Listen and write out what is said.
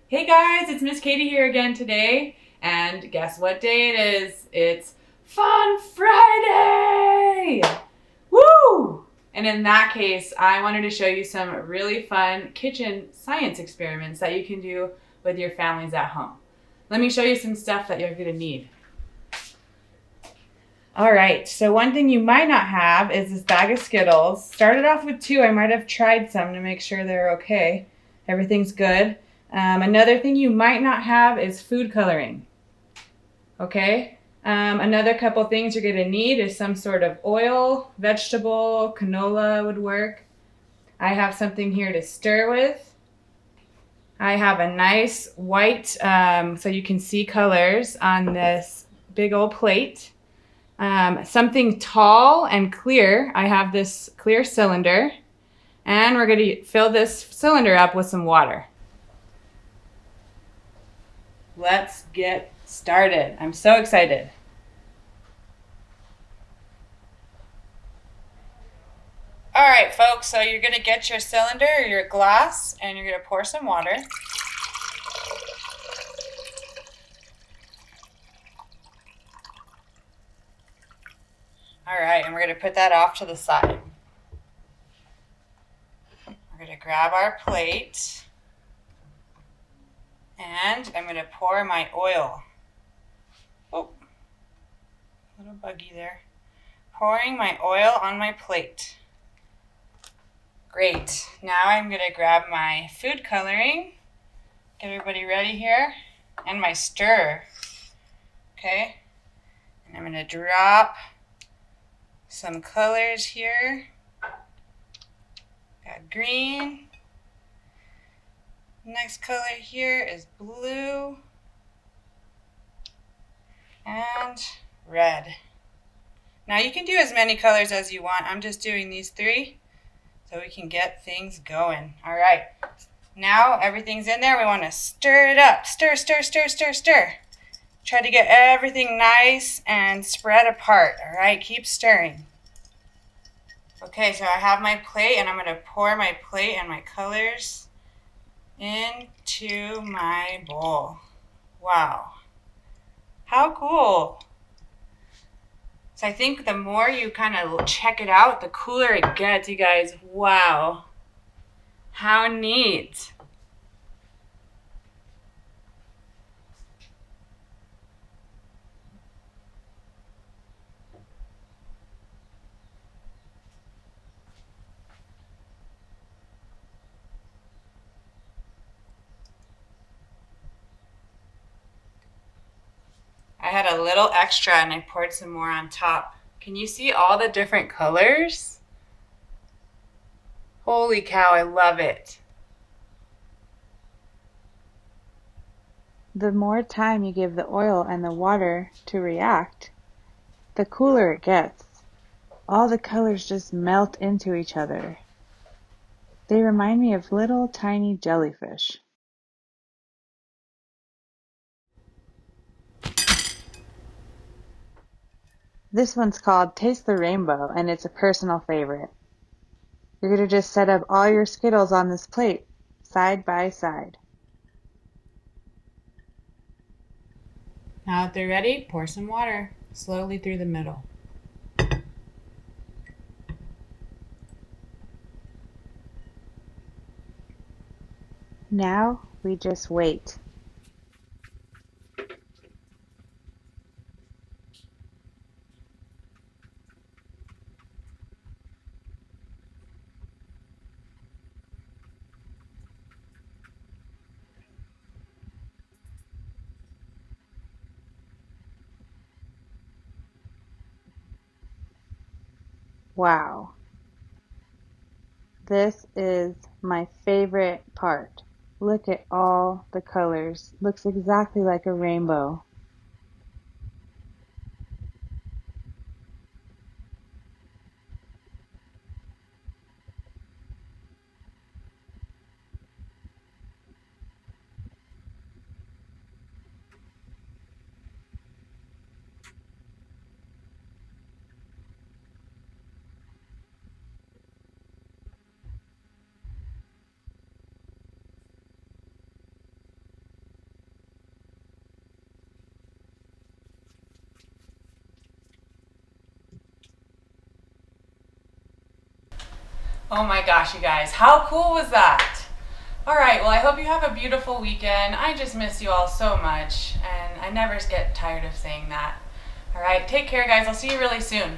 Hey guys, it's Miss Katie here again today, and guess what day it is? It's Fun Friday! Woo! And in that case, I wanted to show you some really fun kitchen science experiments that you can do with your families at home. Let me show you some stuff that you're gonna need. All right, so one thing you might not have is this bag of Skittles. Started off with 2. I might have tried some to make sure they're okay. Everything's good. Another thing you might not have is food coloring. Okay? Another couple things you're going to need is some sort of oil, vegetable, canola would work. I have something here to stir with. I have a nice white, so you can see colors on this big old plate. Something tall and clear. I have this clear cylinder, and we're going to fill this cylinder up with some water. Let's get started. I'm so excited. All right, folks, so you're going to get your cylinder or your glass, and you're going to pour some water. All right, and we're going to put that off to the side. We're going to grab our plate, and I'm going to pour my oil. Oh, a little buggy there. Pouring my oil on my plate. Great. Now I'm going to grab my food coloring. Get everybody ready here. And my stir. Okay. And I'm going to drop some colors here. Got green. Next color here is blue. And red. Now you can do as many colors as you want. I'm just doing these 3 so we can get things going. All right. Now everything's in there. We want to stir it up. Stir, stir, stir, stir, stir. Try to get everything nice and spread apart. All right, keep stirring. Okay, so I have my plate, and I'm going to pour my plate and my colors into my bowl. Wow. How cool. So I think the more you kind of check it out, the cooler it gets, you guys. Wow. How neat. I had a little extra and I poured some more on top. Can you see all the different colors? Holy cow, I love it. The more time you give the oil and the water to react, the cooler it gets. All the colors just melt into each other. They remind me of little tiny jellyfish. This one's called Taste the Rainbow, and it's a personal favorite. You're going to just set up all your Skittles on this plate, side by side. Now that they're ready, pour some water slowly through the middle. Now we just wait. Wow. This is my favorite part. Look at all the colors. Looks exactly like a rainbow. Oh my gosh, you guys, how cool was that? All right, well, I hope you have a beautiful weekend. I just miss you all so much, and I never get tired of saying that. All right, take care, guys. I'll see you really soon.